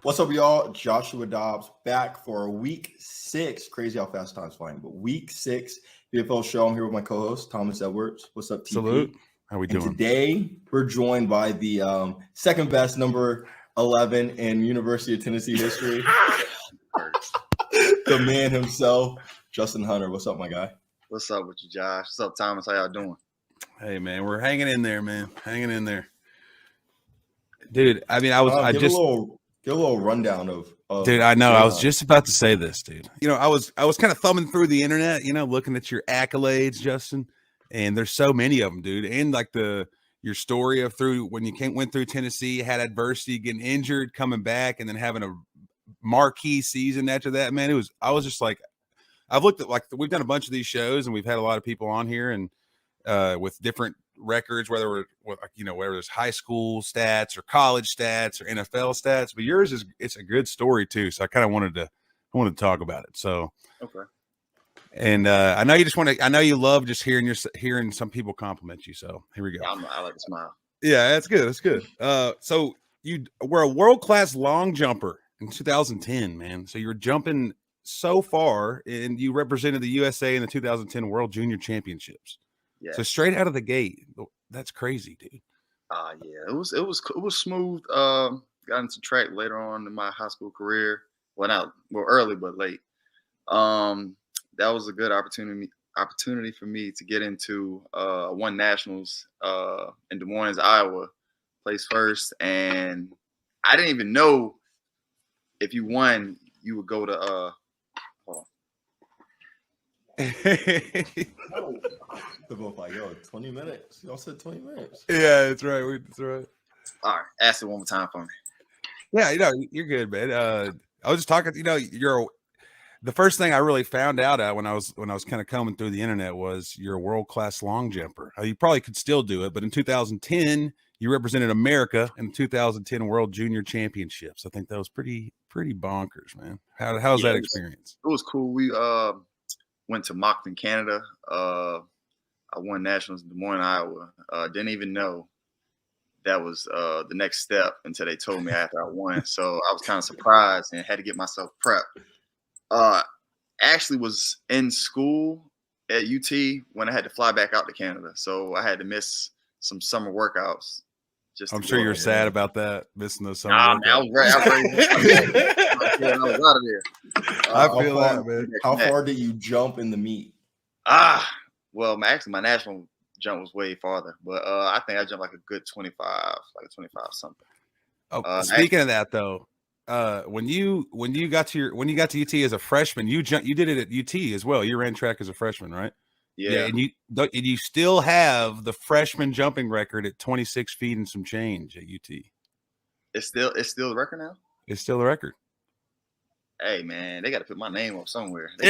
What's up, y'all? Joshua Dobbs back for week 6. Crazy how fast time's flying, but week 6 VFL show. I'm here with my co-host Thomas Edwards. What's up, TP? Salute. How we doing? Today we're joined by the second best number 11 in University of Tennessee history, the man himself, Justin Hunter. What's up, my guy? What's up with you, Josh? What's up, Thomas? How y'all doing? Hey, man, we're hanging in there, man. Hanging in there, dude. I mean, Give a little rundown of dude. I know. I was just about to say this, dude. You know, I was kind of thumbing through the internet, you know, looking at your accolades, Justin, and there's so many of them, dude. And like your story of through when you went through Tennessee, had adversity, getting injured, coming back, and then having a marquee season after that, man. I was just like, I've looked at, like, we've done a bunch of these shows and we've had a lot of people on here and with different records, whether there's high school stats or college stats or NFL stats, but yours it's a good story too. So I kind of wanted to talk about it. So, okay. And I know you love just hearing some people compliment you. So here we go. Yeah, I like to smile. Yeah, that's good. That's good. So you were a world-class long jumper in 2010, man. So you were jumping so far, and you represented the USA in the 2010 World Junior Championships. Yeah. So straight out of the gate, that's crazy, dude. Yeah, it was smooth. Got into track later on in my high school career. Well, early but late. That was a good opportunity for me to get into one nationals in Des Moines, Iowa, placed first, and I didn't even know if you won, you would go to They're both like, 20 minutes. Y'all said 20 minutes. Yeah, that's right. That's right. All right, ask it one more time for me. Yeah, you're good, man. I was just talking. The first thing I really found out when I was kind of combing through the internet was you're a world-class long jumper. You probably could still do it, but in 2010 you represented America in the 2010 World Junior Championships. I think that was pretty bonkers, man. How's that experience? It was cool. We went to Moncton, Canada. I won nationals in Des Moines, Iowa. Didn't even know that was the next step until they told me after I won. So I was kind of surprised and had to get myself prepped. Actually was in school at UT when I had to fly back out to Canada. So I had to miss some summer workouts. I'm sure you're sad about that, missing those summer workouts. I was ready. I was out of there. I feel that, man. How far did you jump in the meet? Well, my national jump was way farther, but I think I jumped like a good 25, like a 25 something. Oh, speaking of that though, when you got to UT as a freshman, you did it at UT as well. You ran track as a freshman, right? Yeah. And you still have the freshman jumping record at 26 feet and some change at UT. It's still the record now? It's still the record. Hey man, they got to put my name up somewhere. In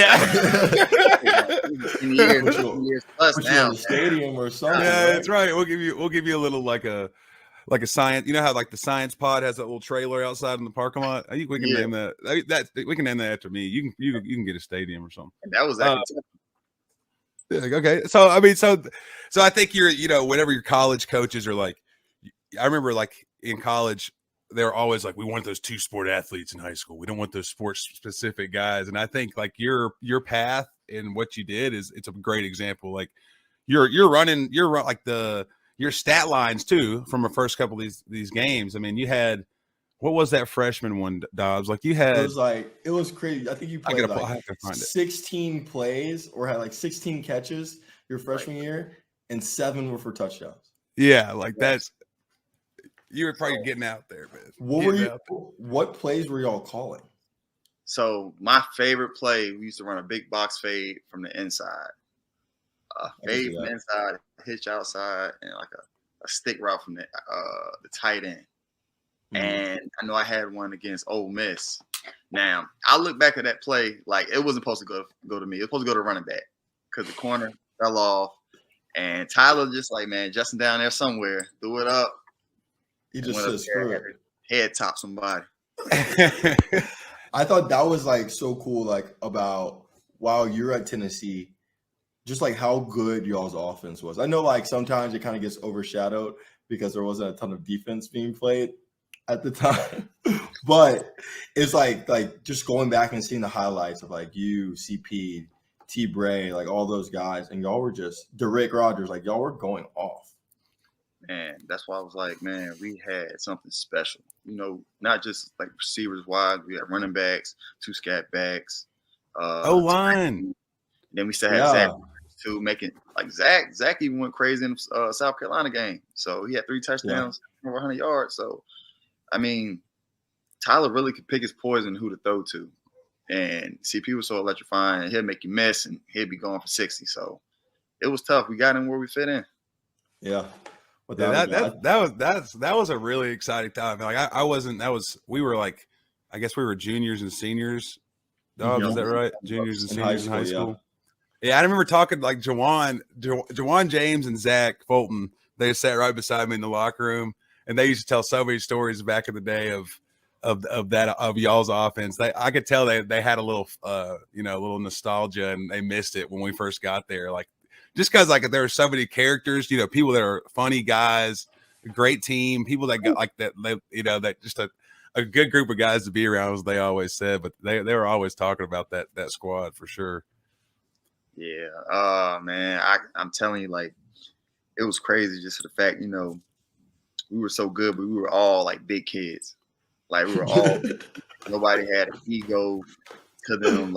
years plus now. Stadium or something. Yeah, that's right. We'll give you a little like a science. You know how like the science pod has that little trailer outside in the parking lot. I think we can name that. We can name that after me. You can get a stadium or something. And that was okay. So I mean, so I think whenever your college coaches are like, I remember like in college, they're always like, we want those 2-sport athletes in high school. We don't want those sports specific guys. And I think like your path and what you did it's a great example. Like you're like your stat lines too from the first couple of these games. I mean, you had, what was that freshman one, Dobbs? Like you had, it was crazy. I think you played 16 plays or had like 16 catches your freshman year, and 7 were for touchdowns. Yeah, like that's. You were probably getting out there, man. What plays were y'all calling? So my favorite play, we used to run a big box fade from the inside. Fade from the inside, hitch outside, and like a stick route from the tight end. Mm-hmm. And I know I had one against Ole Miss. Now, I look back at that play, like it wasn't supposed to go to me. It was supposed to go to running back because the corner fell off. And Tyler just like, man, Justin down there somewhere, threw it up. He just says screw it. Head top somebody. I thought that was like so cool, like about while you're at Tennessee, just like how good y'all's offense was. I know like sometimes it kind of gets overshadowed because there wasn't a ton of defense being played at the time. But it's like just going back and seeing the highlights of like you, CP, T Bray, like all those guys, and y'all were just Derek Rogers, like y'all were going off. And that's why I was like, man, we had something special. Not just like receivers wise. We had running backs, 2 scat backs. line. Then we still had Zach too, making like Zach even went crazy in the South Carolina game. So he had 3 touchdowns, over 100 yards. So, I mean, Tyler really could pick his poison who to throw to. And CP was so electrifying. He'll make you miss, and he'd be going for 60. So it was tough. We got him where we fit in. Yeah. That was a really exciting time. Like we were like, I guess we were juniors and seniors. Dobbs, is that right? Juniors and seniors in high school. Yeah, I remember talking like Jawan James and Zach Fulton. They sat right beside me in the locker room, and they used to tell so many stories back in the day of y'all's offense. I could tell they had a little little nostalgia, and they missed it when we first got there. Like just because like there are so many characters, people that are funny guys, a great team, people that got like that, that just a good group of guys to be around, as they always said. But they were always talking about that squad for sure. Yeah. Man, I'm telling you, like, it was crazy just for the fact, we were so good, but we were all like big kids. Like we were all nobody had an ego to them.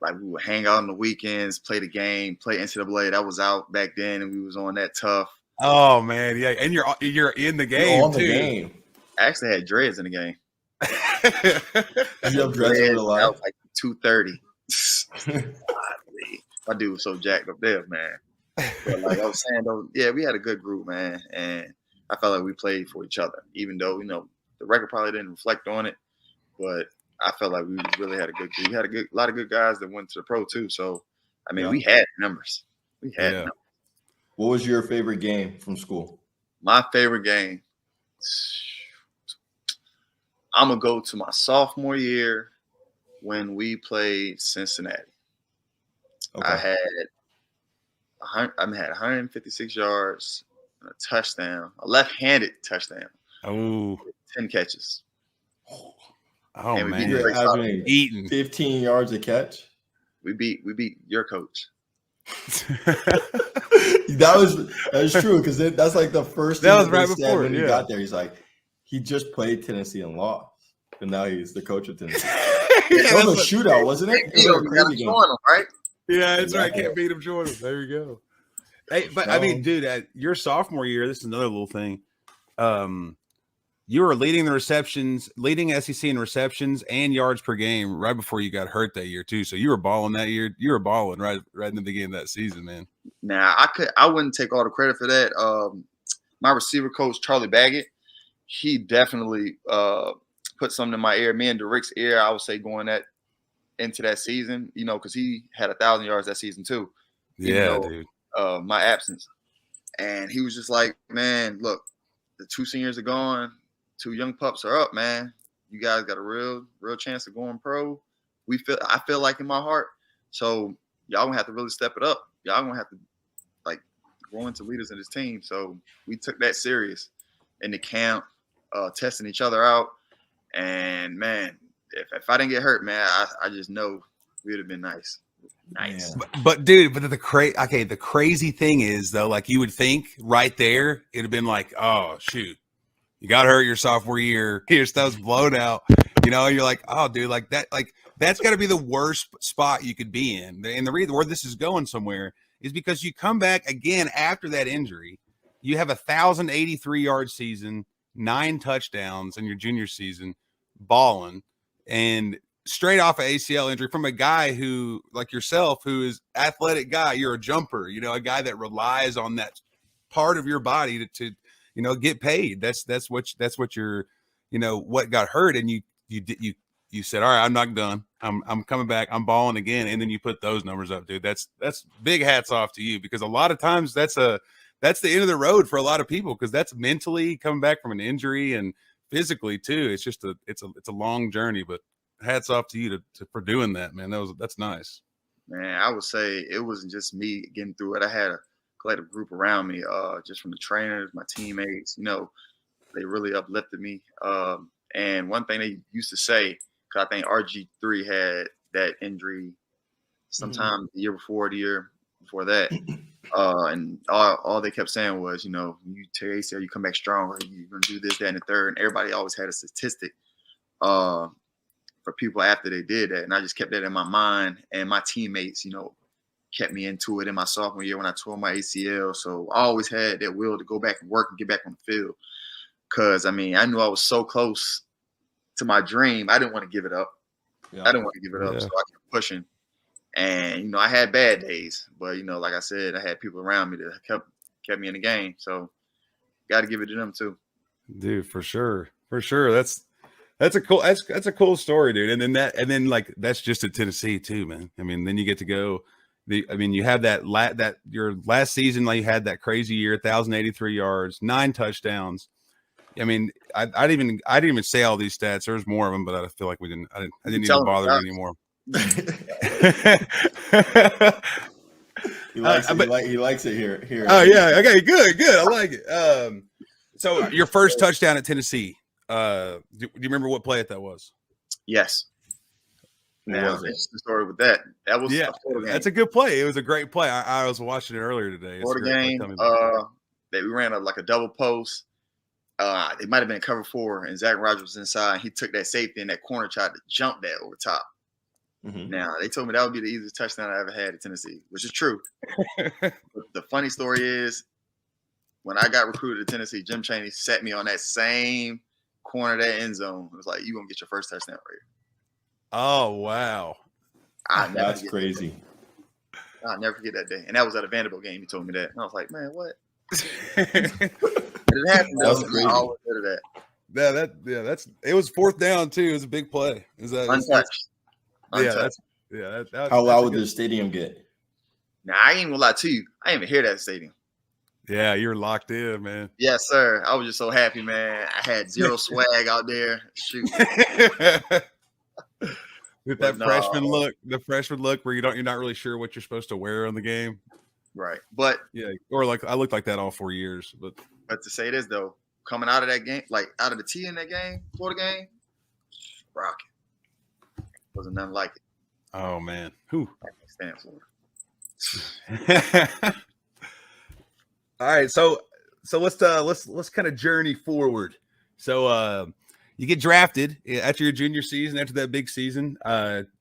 Like we would hang out on the weekends, play the game, play NCAA. That was out back then, and we was on that tough. Oh man, yeah, and you're in the game you're on too. The game. I actually had dreads in the game. You have dreads in real life? That was like 230. My dude was so jacked up there, man. But like I was saying, though, yeah, we had a good group, man, and I felt like we played for each other, even though the record probably didn't reflect on it, but I felt like we really had a good group. We had a lot of good guys that went to the pro too. So, I mean, we had numbers. Numbers. What was your favorite game from school? My favorite game, I'm gonna go to my sophomore year when we played Cincinnati. Okay. I had 156 yards and a touchdown, a left-handed touchdown. Oh, 10 catches. Oh and man, you're averaging eating 15 yards a catch. We beat your coach. that was true because that's like the first thing that was right before when he got there. He's like, he just played Tennessee and lost, and now he's the coach of Tennessee. That was a shootout, wasn't it? It was a crazy game. Right? Yeah, that's right. Can't beat him, Jordan. There you go. Hey, but I mean, dude, at your sophomore year, this is another little thing. You were leading SEC in receptions and yards per game right before you got hurt that year too. So you were balling that year. You were balling right in the beginning of that season, man. Now I wouldn't take all the credit for that. My receiver coach Charlie Baggett, he definitely put something in my ear. Me and Derek's ear, I would say, going into that season, because he had 1,000 yards that season too. Yeah, dude. My absence, and he was just like, man, look, the 2 seniors are gone. 2 young pups are up, man. You guys got a real chance of going pro. I feel like in my heart. So y'all gonna have to really step it up. Y'all gonna have to like grow into leaders in this team. So we took that serious in the camp, testing each other out. And man, if I didn't get hurt, man, I just know we would have been nice. Nice. Yeah. But dude, the crazy thing is though, like you would think right there, it'd have been like, oh shoot. You got hurt your sophomore year. Your stuff's blown out. You're like, oh, dude, like that's got to be the worst spot you could be in. And the reason where this is going somewhere is because you come back again after that injury. You have 1,083-yard season, 9 touchdowns in your junior season, balling, and straight off an ACL injury from a guy who, like yourself, who is athletic guy. You're a jumper. A guy that relies on that part of your body to get paid. That's what you're, what got hurt. And you said, all right, I'm not done. I'm coming back. I'm balling again. And then you put those numbers up, dude. That's big hats off to you, because a lot of times that's the end of the road for a lot of people. Cause that's mentally coming back from an injury and physically too. It's just it's a long journey, but hats off to you for doing that, man. That's nice, man. I would say it wasn't just me getting through it. I had a collective group around me, just from the trainers, my teammates, they really uplifted me. And one thing they used to say, because I think RG3 had that injury sometime the year before, the year before that. And all they kept saying was, you tear ACL, you come back stronger, you're going to do this, that, and the third. And everybody always had a statistic for people after they did that. And I just kept that in my mind. And my teammates, kept me into it in my sophomore year when I tore my ACL. So I always had that will to go back and work and get back on the field. Because, I knew I was so close to my dream. I didn't want to give it up. Yeah. I didn't want to give it up. So I kept pushing. And, I had bad days. But, like I said, I had people around me that kept me in the game. So got to give it to them too. Dude, for sure. For sure. That's a cool story, dude. And then that's just at Tennessee too, man. Then you get to go. You have that your last season, you had that crazy year, 1,083 yards, 9 touchdowns. I didn't even say all these stats. There's more of them, but I feel like I didn't even bother anymore. He likes it here. Oh yeah. Okay. Good. I like it. So your first touchdown at Tennessee. Do you remember what play that was? Yes. Now, it's the story with that. That was a Florida game. That's a good play. It was a great play. I was watching it earlier today. Florida game. That we ran a double post. It might have been cover 4, and Zach Rogers was inside. He took that safety, and that corner tried to jump that over top. Mm-hmm. Now, they told me that would be the easiest touchdown I ever had at Tennessee, which is true. But the funny story is, when I got recruited to Tennessee, Jim Chaney sat me on that same corner of that end zone. It was like, you're going to get your first touchdown right here. Oh, wow. That's crazy. I'll never forget that day. And that was at a Vanderbilt game. He told me that. And I was like, man, what? It happened. That was crazy. I always did that. It was 4th down too. It was a big play. Untouched. How loud would the stadium get? Nah, I ain't even gonna lie to you. I didn't even hear that stadium. Yeah, you're locked in, man. Yes, sir. I was just so happy, man. I had zero swag out there. Shoot. With that freshman look where you're not really sure what you're supposed to wear on the game. Right. But or I looked like that all 4 years. But to say this though, coming out of that game, out of the tee in that game, Florida game, rocking. Wasn't nothing like it. Oh man. Whew. I can't stand Florida. All right, so let's kind of journey forward. So you get drafted after your junior season, after that big season.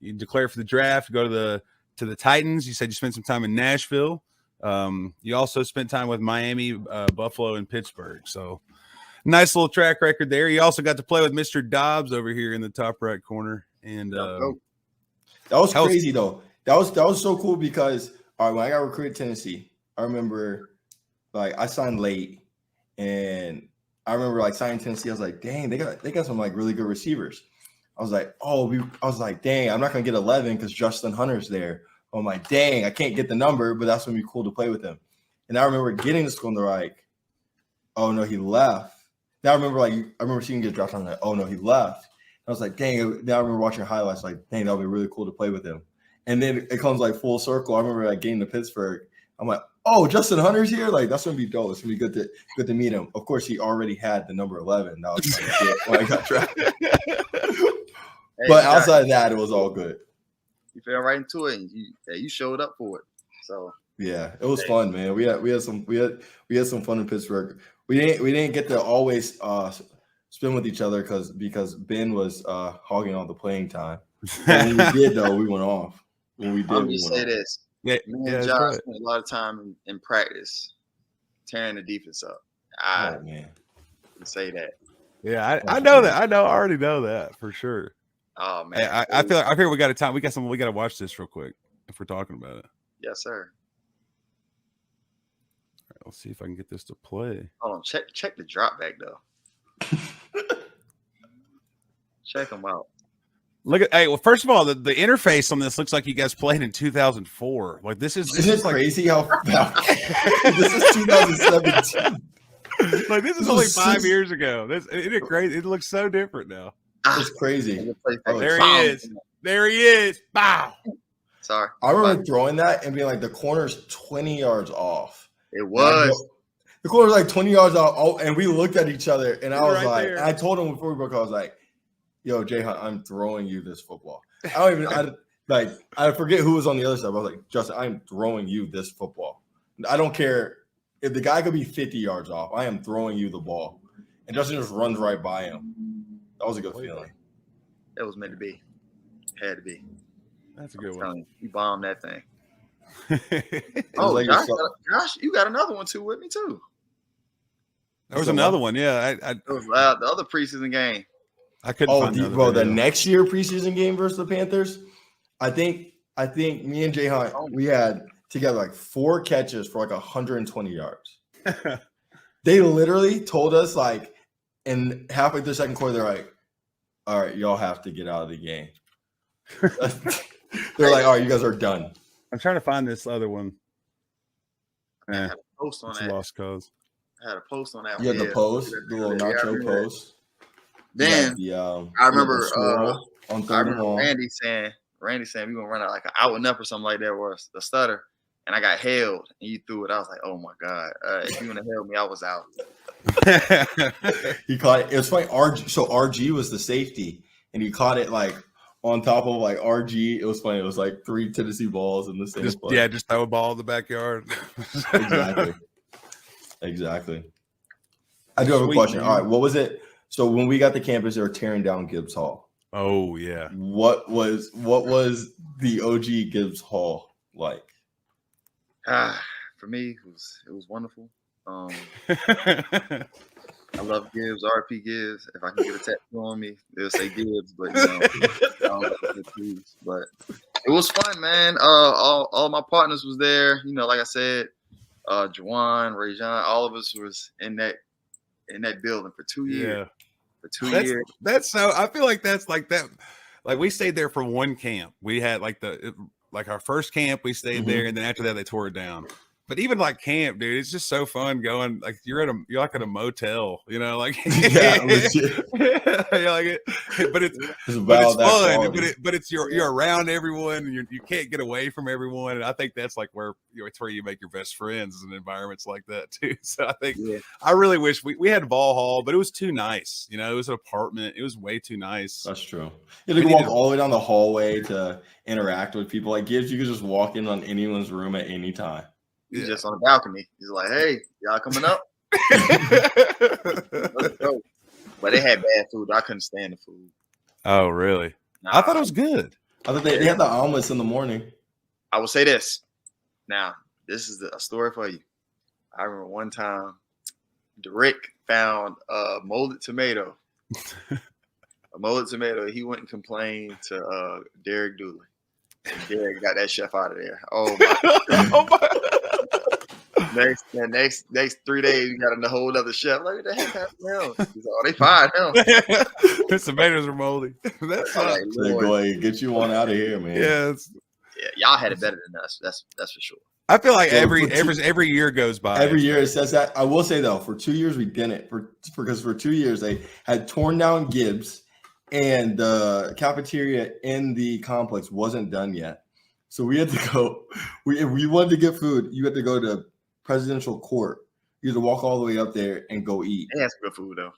You declare for the draft, go to the Titans. You said you spent some time in Nashville. You also spent time with Miami, Buffalo, and Pittsburgh. So nice little track record there. You also got to play with Mr. Dobbs over here in the top right corner. And that was crazy though. That was so cool because when I got recruited to Tennessee, I remember I signed late, and I remember signing Tennessee. I was like, dang, they got some really good receivers. I was like, dang, I'm not gonna get 11 because Justin Hunter's there. I'm like, dang, I can't get the number, but that's gonna be cool to play with him. And I remember getting to school and they're like, oh no, he left. Now I remember seeing him get drafted. I'm like, oh no, he left. I was like, dang. Now I remember watching highlights, like, dang, that would be really cool to play with him. And then it comes full circle. I remember getting to Pittsburgh. I'm like, oh, Justin Hunter's here. That's gonna be dope. It's gonna be good to meet him. Of course, he already had the number 11. That was when I got drafted. But outside of that, it was all good. You fell right into it, and you showed up for it. So yeah, it was fun, man. We had some fun in Pittsburgh. We didn't get to always spend with each other because Ben was hogging all the playing time. But when we did, though, we went off. When we did, I'm just say this. Yeah, me and Josh spent a lot of time in practice tearing the defense up. I can say that. Yeah, I know that. I already know that for sure. Oh man, I feel we got a time. We got to watch this real quick if we're talking about it. Yes, sir. All right, let's see if I can get this to play. Hold on, check the drop back though. Check them out. Well, first of all, the interface on this looks like you guys played in 2004. This is crazy how this is 2017. This is only 5 years ago. Isn't it crazy? It looks so different now. It's crazy. There he is. There he is. Bow. Sorry. I remember throwing that and being like, the corner's 20 yards off. It was. The corner's 20 yards off. And we looked at each other, and I was and I told him before we broke, I was like, yo, Jay Hunt, I'm throwing you this football. I forget who was on the other side. But I was like, Justin, I'm throwing you this football. I don't care if the guy could be 50 yards off. I am throwing you the ball. And Justin just runs right by him. That was a good feeling. It was meant to be. Had to be. That's a good one. You bombed that thing. Like Josh, you got another one too with me too. There was another one. Yeah, it was the other preseason game. I couldn't find the next year preseason game versus the Panthers. I think me and Jay Hunt, we had together like 4 catches for like 120 yards. They literally told us like in halfway through the second quarter, they're like, all right, y'all have to get out of the game. They're like, all right, you guys are done. I'm trying to find this other one. I had a post on that. Lost cause. I had a post on that. You had the post, the little nacho post. Then I remember Randy saying we're gonna run out like an hour and up or something like that, or a stutter, and I got held and you threw it. I was like, oh my god, if you wouldn't have held me, I was out. He caught it. It was funny. RG was the safety, and he caught it like on top of like RG. It was funny. It was like 3 Tennessee balls in the same play. Yeah, just throw a ball in the backyard. Exactly. I do have a question. All right, what was it? So when we got to campus, they were tearing down Gibbs Hall. Oh yeah. What was the OG Gibbs Hall like? For me, it was wonderful. I love Gibbs, RP Gibbs. If I can get a tattoo on me, they'll say Gibbs, but but it was fun, man. All my partners was there. Like I said, Juwan, Rajon, all of us was in that building for 2 years. Yeah. For 2 years. That's so. I feel like that's like that. Like we stayed there for one camp. We had like our first camp. We stayed there, and then after that they tore it down. But even like camp, dude, it's just so fun going. Like you're like at a motel, like yeah, legit. like it. But it's fun. But it's you're around everyone, and you can't get away from everyone. And I think that's like where it's where you make your best friends in environments like that too. So I think I really wish we had Ball Hall, but it was too nice. It was an apartment. It was way too nice. That's true. You had to walk all the way down the hallway to interact with people. Like Gibbs, you could just walk in on anyone's room at any time. He's just on the balcony. He's like, "Hey, y'all coming up?" Let's go. But they had bad food. I couldn't stand the food. Oh, really? Nah. I thought it was good. I thought they had the omelets in the morning. I will say this. Now, this is a story for you. I remember one time, Derek found a molded tomato. A molded tomato. He went and complained to Derek Dooley. And Derek got that chef out of there. Oh my! Next 3 days, you got a whole other chef. Like, what the heck happened to him? He's like, oh, they fired him. The tomatoes are moldy. That's like, go ahead, get you on out of here, man. Yeah, y'all had it better than us. That's for sure. I feel like every year goes by. Every year it says that. I will say though, for 2 years we didn't. Because for 2 years they had torn down Gibbs, and the cafeteria in the complex wasn't done yet. So we had to go. If we wanted to get food, you had to go to Presidential Court. You had to walk all the way up there and go eat. They had some good food though.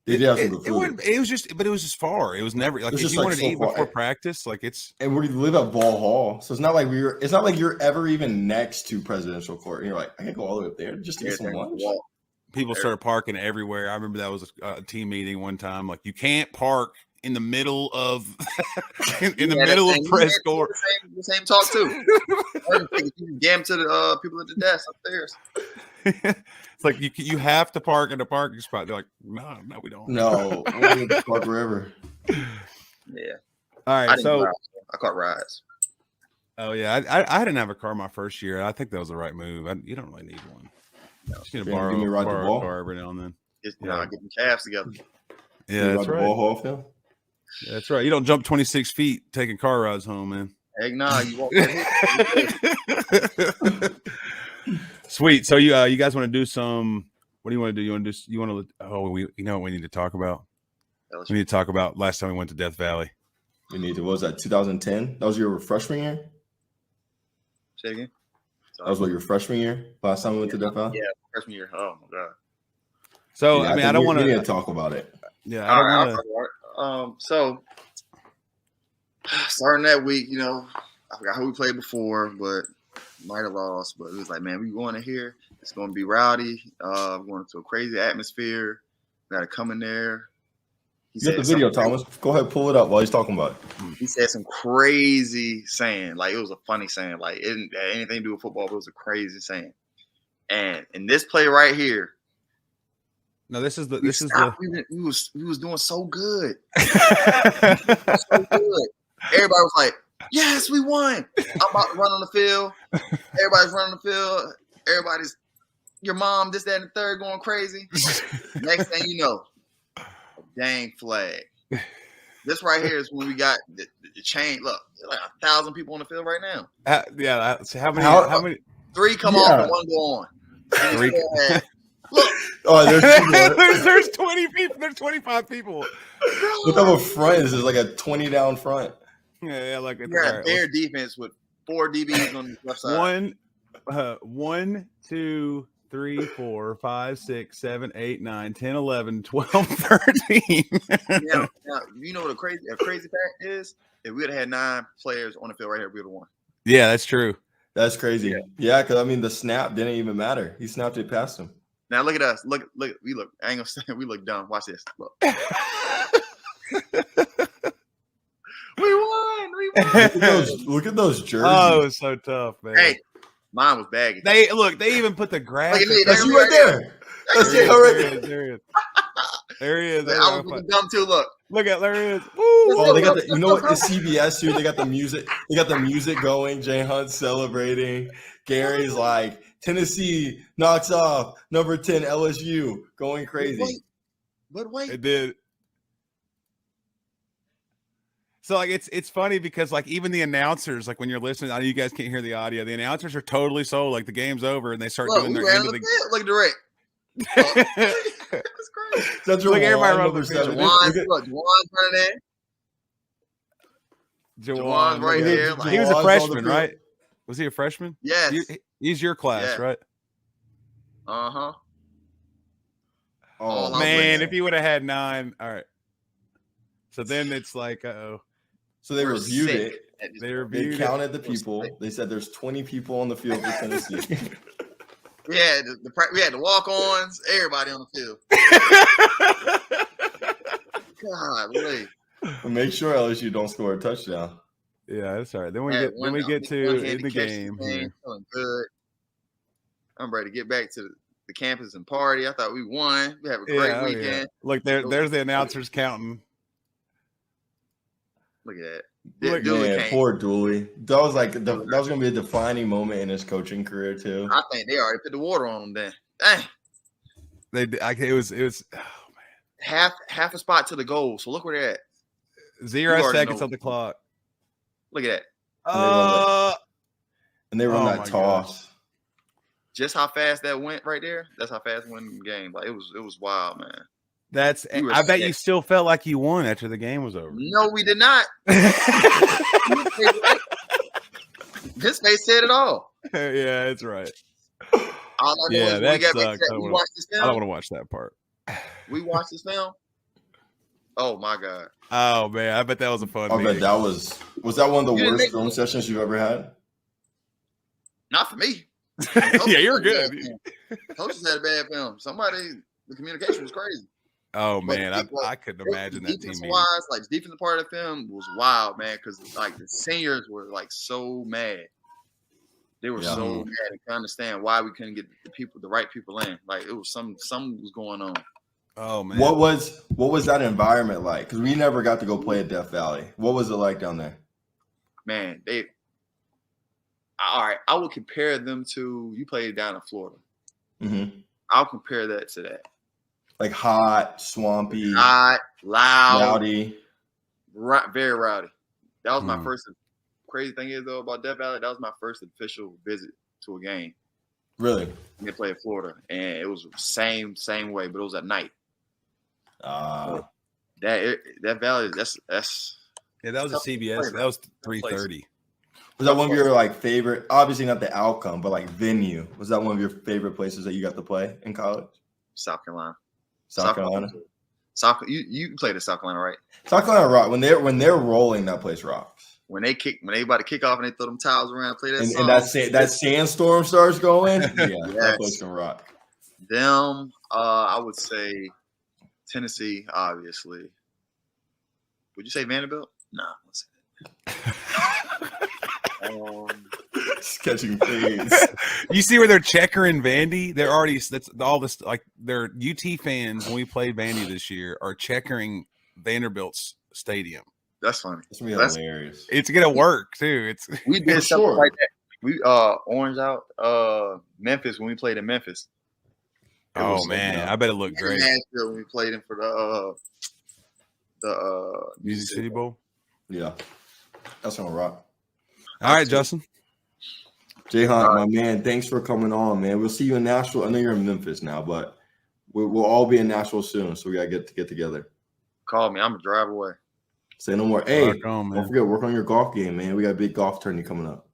They did have some good food. It was just far. It was never like if you wanted to eat before practice, like it's. And we live at Ball Hall, so it's not like you're ever even next to Presidential Court. And you're like, I can go all the way up there just to get some lunch. People started parking everywhere. I remember that was a team meeting one time. Like you can't park in the middle of in the middle of press court. The same talk too. You jam to the people at the desk upstairs. It's like you have to park in the parking spot. They're like, no, we don't. No, we don't park forever. Yeah. All right. So I caught rides. Oh yeah, I didn't have a car my first year. I think that was the right move. You don't really need one. No. Just gonna borrow a car every now and then. Just getting calves together. Yeah, that's right. Ball Hall, Phil? Yeah, that's right. You don't jump 26 feet taking car rides home, man. Heck nah, you won't get hit. Sweet. So you guys want to do some? What do you want to do? You want to? Oh, we know what we need to talk about. We need to talk about last time we went to Death Valley. We need to. What was that? 2010. That was your freshman year. Say again. That was your freshman year. Last time we went to Death Valley. Yeah, freshman year. Oh my god. So I mean, I don't want to talk about it. Yeah, So starting that week, you know, I forgot who we played before, but might have lost. But it was like, man, we going in here. It's going to be rowdy. We're going into a crazy atmosphere. We got to come in there. You got the video, Thomas. Go ahead, pull it up while he's talking about it. He said some crazy saying. Like, it was a funny saying. Like, it didn't have anything to do with football, but it was a crazy saying. And in this play right here, no, we was doing so good. So good. Everybody was like, yes, we won. I'm about to run on the field. Everybody's running on the field. Everybody's your mom, this, that, and the third going crazy. Next thing you know, a dang flag. This right here is when we got the chain. Look, like 1,000 people on the field right now. How many? 3 come off and 1 go on. Look. Oh, there's 20 people. There's 25 people. Look how a front is. It's like a 20 down front. Yeah, like a fair defense with 4 DBs on the left side. 1, 2, 3, 4, 5, 6, 7, 8, 9, 10, 11, 12, 13. Now, you know what a crazy fact is? If we would have had 9 players on the field right here, we would have won. Yeah, that's true. That's crazy. Yeah, because I mean the snap didn't even matter. He snapped it past him. Now look at us. Look. We look. I ain't gonna say we look dumb. Watch this. Look. We won. Look at those jerseys. Oh, it was so tough, man. Hey, mine was baggy. They even put the graphic. That's you right there. That's it. There he is. I was looking dumb too. Look at there he is. Woo. Oh, they got the, you know what? The CBS too. They got the music. They got the music going. Jay Hunt's celebrating. Gary's like Tennessee knocks off number 10 LSU, going crazy. But wait, it did. So like it's funny because like even the announcers, like when you're listening, I know you guys can't hear the audio. The announcers are totally sold. Like the game's over and they start doing their end of the game. Look at the rate. That's crazy. That's like everybody number 7. Juwan's running in. Juwan's right here. He was a freshman, right? Was he a freshman? Yes. He's your class, right? Uh-huh. Oh man, if he would have had 9, all right. So then it's like, So they reviewed it. They counted the people. They said there's 20 people on the field for Tennessee. We had the walk-ons, everybody on the field. God, make sure LSU don't score a touchdown. Yeah, that's all right. Then we get to in the game. Feeling good. I'm ready to get back to the campus and party. I thought we won. We have a great weekend. Yeah. Look, there's the announcers counting. Look at that. Poor Dooley. That was gonna be a defining moment in his coaching career too. I think they already put the water on him then. Dang. It was oh man. Half a spot to the goal. So look where they're at. 0 seconds on the clock. Look at that. And they run that toss. Gosh. Just how fast that went right there. That's how fast it went in the game. Like it was wild, man. I bet you still felt like you won after the game was over. No, we did not. His face said it all. Yeah, it's right. All I know is that we sucks. I don't want to watch that part. We watched this film. Oh my God. Oh man, I bet that was a fun. I bet that was that one of the worst film sessions you've ever had? Not for me. Yeah, you're good. Coaches had a bad film. The communication was crazy. Oh man, I couldn't imagine that team. Wise, like the defensive part of the film was wild, man, because like the seniors were like so mad. They were so mad and couldn't understand why we couldn't get the right people in. Like it was something was going on. Oh man, what was that environment like? Because we never got to go play at Death Valley. What was it like down there? Man, all right. I would compare them to you played down in Florida. Mm-hmm. I'll compare that to that. Like hot, swampy, hot, loud, rowdy, very rowdy. That was my first. Crazy thing is though about Death Valley, that was my first official visit to a game. Really? They played in Florida, and it was the same way, but it was at night. That Valley, that's that was a CBS. That was 3:30. Was that one of your like favorite? Obviously not the outcome, but like venue. Was that one of your favorite places that you got to play in college? South Carolina. South Carolina. You played at South Carolina, right? South Carolina rock when they're rolling, that place rocks. When they about to kick off and they throw them towels around, play that song. And that sandstorm starts going. Yeah, Yes. that place can rock. Them, I would say Tennessee, obviously. Would you say Vanderbilt? No, let's say that. Just catching fades. You see where they're checkering Vandy? They're already that's all this like their UT fans when we played Vandy this year are checkering Vanderbilt's stadium. That's funny. That's gonna be hilarious. It's gonna work too. We did something like that. We orange out Memphis when we played in Memphis. Oh man, I bet it looked great. Nashville when we played in for the Music City Bowl. Yeah, that's gonna rock. All right, Justin. Jay Hunt, my man, thanks for coming on, man. We'll see you in Nashville. I know you're in Memphis now, but we'll all be in Nashville soon, so we gotta get together. Call me. I'm a drive away. Say no more. Hey, don't forget, work on your golf game, man. We got a big golf tourney coming up.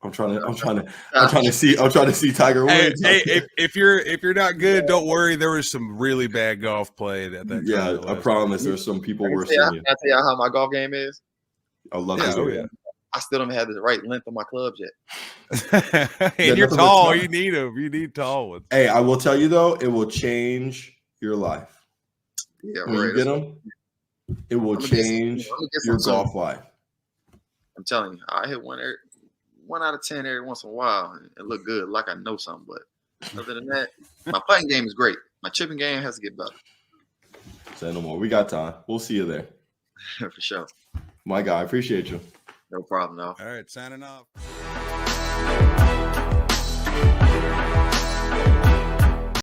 I'm trying to see Tiger Woods. Hey, if you're not good, don't worry. There was some really bad golf played at that. Yeah, I promise. There's some people worse than you. Can I tell you how my golf game is? I love to hear it. I still don't have the right length of my clubs yet. And you're tall. You need them. You need tall ones. Hey, I will tell you though, it will change your life. Yeah, when you get them, it will change your golf life. I'm telling you, I hit one out of 10 every once in a while. It look good, like I know something. But other than that, my putting game is great. My chipping game has to get better. Say no more. We got time. We'll see you there. For sure. My guy, I appreciate you. No problem, though. All right, signing off.